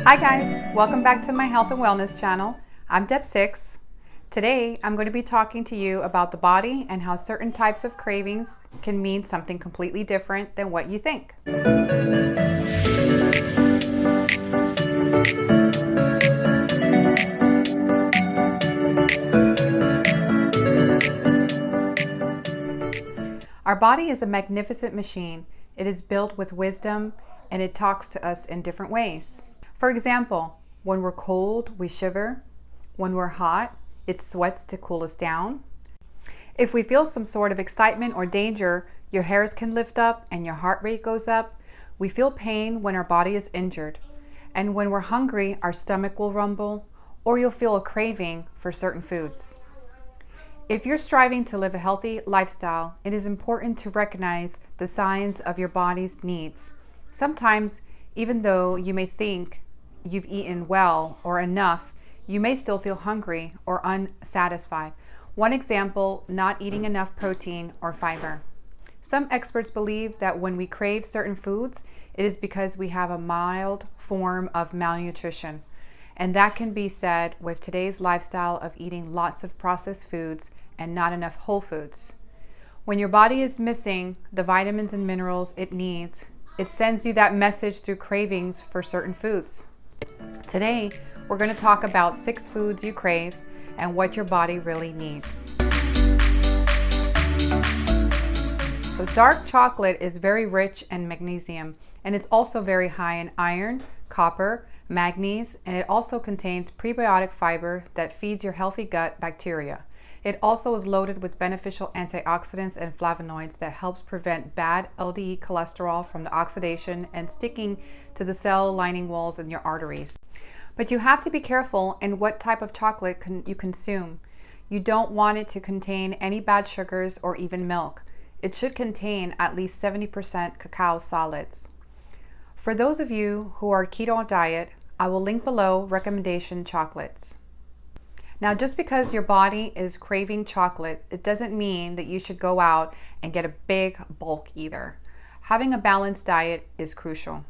Hi guys, welcome back to my health and wellness channel. I'm Deb6. Today I'm going to be talking to you about the body and how certain types of cravings can mean something completely different than what you think. Our body is a magnificent machine. It is built with wisdom and it talks to us in different ways. For example, when we're cold, we shiver. When we're hot, it sweats to cool us down. If we feel some sort of excitement or danger, your hairs can lift up and your heart rate goes up. We feel pain when our body is injured. And when we're hungry, our stomach will rumble, or you'll feel a craving for certain foods. If you're striving to live a healthy lifestyle, it is important to recognize the signs of your body's needs. Sometimes, even though you may think you've eaten well or enough, you may still feel hungry or unsatisfied. One example, not eating enough protein or fiber. Some experts believe that when we crave certain foods, it is because we have a mild form of malnutrition. And that can be said with today's lifestyle of eating lots of processed foods and not enough whole foods. When your body is missing the vitamins and minerals it needs, it sends you that message through cravings for certain foods. Today, we're going to talk about 6 foods you crave and what your body really needs. So dark chocolate is very rich in magnesium, and it's also very high in iron, copper, manganese, and it also contains prebiotic fiber that feeds your healthy gut bacteria. It also is loaded with beneficial antioxidants and flavonoids that helps prevent bad LDL cholesterol from the oxidation and sticking to the cell lining walls in your arteries. But you have to be careful in what type of chocolate you consume. You don't want it to contain any bad sugars or even milk. It should contain at least 70% cacao solids. For those of you who are keto diet, I will link below recommendation chocolates. Now, just because your body is craving chocolate, it doesn't mean that you should go out and get a big bulk either. Having a balanced diet is crucial.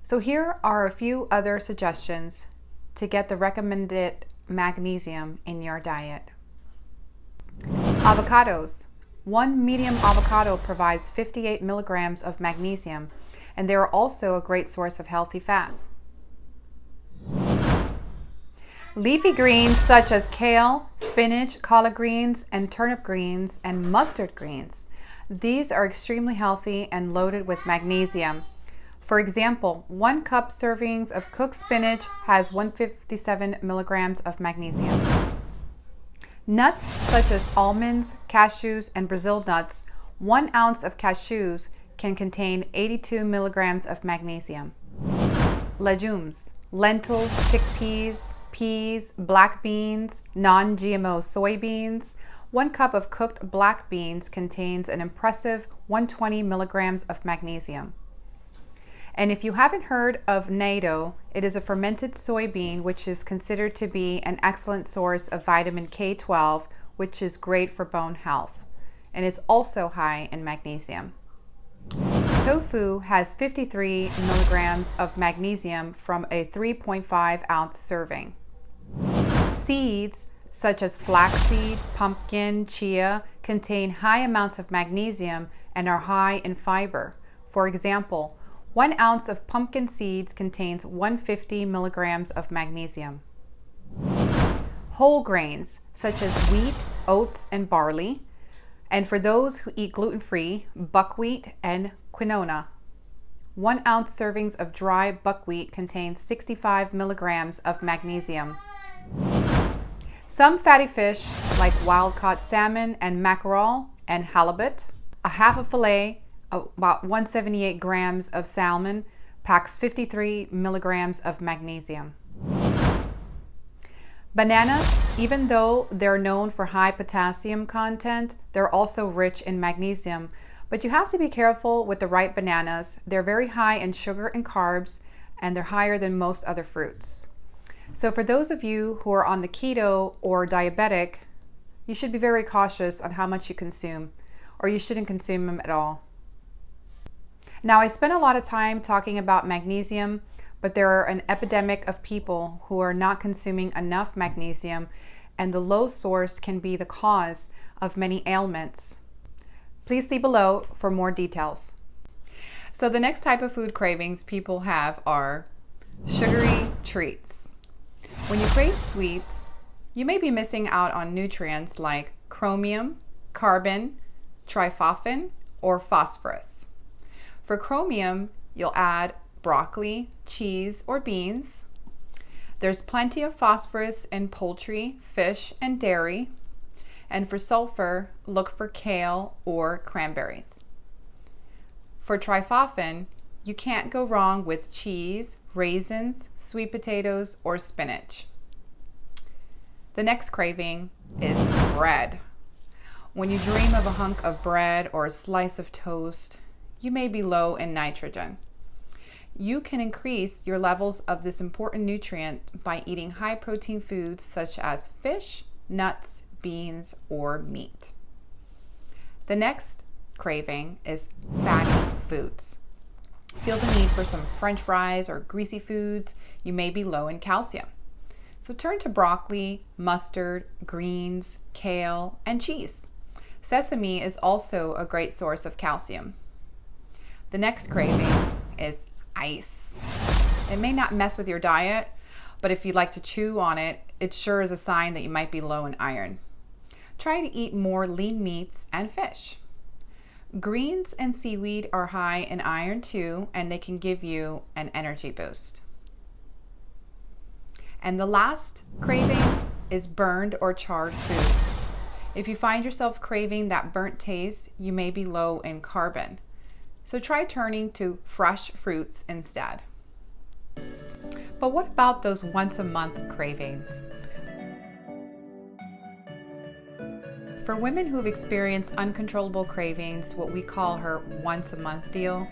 So here are a few other suggestions to get the recommended magnesium in your diet. Avocados. One medium avocado provides 58 milligrams of magnesium, and they are also a great source of healthy fat. Leafy greens such as kale, spinach, collard greens, and turnip greens, and mustard greens. These are extremely healthy and loaded with magnesium. For example, 1 cup servings of cooked spinach has 157 milligrams of magnesium. Nuts such as almonds, cashews, and Brazil nuts, 1 ounce of cashews can contain 82 milligrams of magnesium. Legumes, lentils, chickpeas, peas, black beans, non-GMO soybeans. 1 cup of cooked black beans contains an impressive 120 milligrams of magnesium. And if you haven't heard of natto, it is a fermented soybean which is considered to be an excellent source of vitamin K12, which is great for bone health, and is also high in magnesium. Tofu has 53 milligrams of magnesium from a 3.5 ounce serving. Seeds such as flax seeds, pumpkin, chia contain high amounts of magnesium and are high in fiber. For example, 1 ounce of pumpkin seeds contains 150 milligrams of magnesium. Whole grains such as wheat, oats, and barley. And for those who eat gluten-free, buckwheat and quinoa. 1 ounce servings of dry buckwheat contains 65 milligrams of magnesium. Some fatty fish like wild-caught salmon and mackerel and halibut. A half a fillet, about 178 grams of salmon, packs 53 milligrams of magnesium. Bananas, even though they're known for high potassium content, they're also rich in magnesium. But you have to be careful with the right bananas. They're very high in sugar and carbs, and they're higher than most other fruits. So for those of you who are on the keto or diabetic, you should be very cautious on how much you consume, or you shouldn't consume them at all. Now, I spent a lot of time talking about magnesium, but there are an epidemic of people who are not consuming enough magnesium, and the low source can be the cause of many ailments. Please see below for more details. So the next type of food cravings people have are sugary treats. When you crave sweets, you may be missing out on nutrients like chromium, carbon, tryptophan, or phosphorus. For chromium, you'll add broccoli, cheese, or beans. There's plenty of phosphorus in poultry, fish, and dairy. And for sulfur, look for kale or cranberries. For tryptophan, you can't go wrong with cheese, raisins, sweet potatoes, or spinach. The next craving is bread. When you dream of a hunk of bread or a slice of toast, you may be low in nitrogen. You can increase your levels of this important nutrient by eating high protein foods such as fish, nuts, beans, or meat. The next craving is fatty foods. Feel the need for some French fries or greasy foods, you may be low in calcium. So turn to broccoli, mustard, greens, kale, and cheese. Sesame is also a great source of calcium. The next craving is ice. It may not mess with your diet, but if you like to chew on it, it sure is a sign that you might be low in iron. Try to eat more lean meats and fish. Greens and seaweed are high in iron too, and they can give you an energy boost. And the last craving is burned or charred foods. If you find yourself craving that burnt taste, you may be low in carbon. So try turning to fresh fruits instead. But what about those once a month cravings? For women who've experienced uncontrollable cravings, what we call her once a month deal,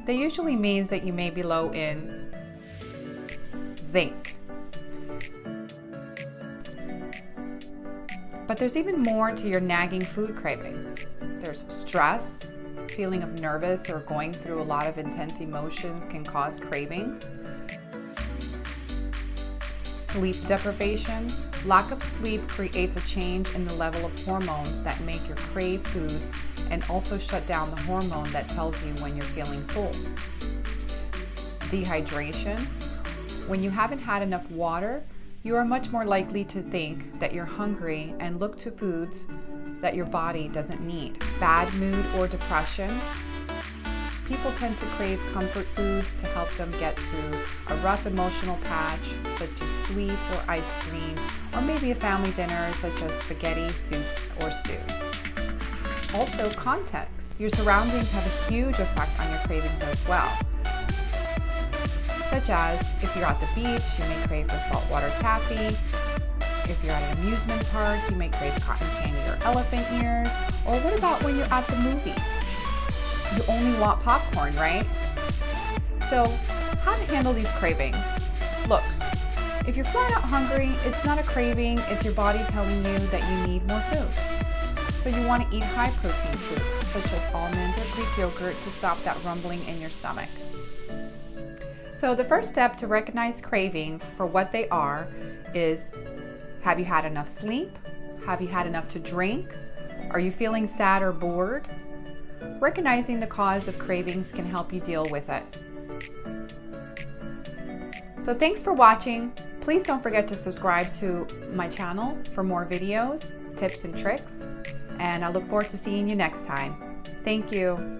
that usually means that you may be low in zinc. But there's even more to your nagging food cravings. There's stress, feeling of nervous or going through a lot of intense emotions can cause cravings. Sleep deprivation. Lack of sleep creates a change in the level of hormones that make you crave foods and also shut down the hormone that tells you when you're feeling full. Dehydration. When you haven't had enough water, you are much more likely to think that you're hungry and look to foods that your body doesn't need. Bad mood or depression. People tend to crave comfort foods to help them get through a rough emotional patch, such as sweets or ice cream, or maybe a family dinner such as spaghetti, soups, or stews. Also, context. Your surroundings have a huge effect on your cravings as well. Such as, if you're at the beach, you may crave for saltwater taffy. If you're at an amusement park, you may crave cotton candy or elephant ears. Or what about when you're at the movies? You only want popcorn, right? So, how to handle these cravings? Look, if you're flat out hungry, it's not a craving, it's your body telling you that you need more food. So you want to eat high protein foods, such as almonds or Greek yogurt to stop that rumbling in your stomach. So the first step to recognize cravings for what they are is, have you had enough sleep? Have you had enough to drink? Are you feeling sad or bored? Recognizing the cause of cravings can help you deal with it. So thanks for watching. Please don't forget to subscribe to my channel for more videos, tips, and tricks. And I look forward to seeing you next time. Thank you.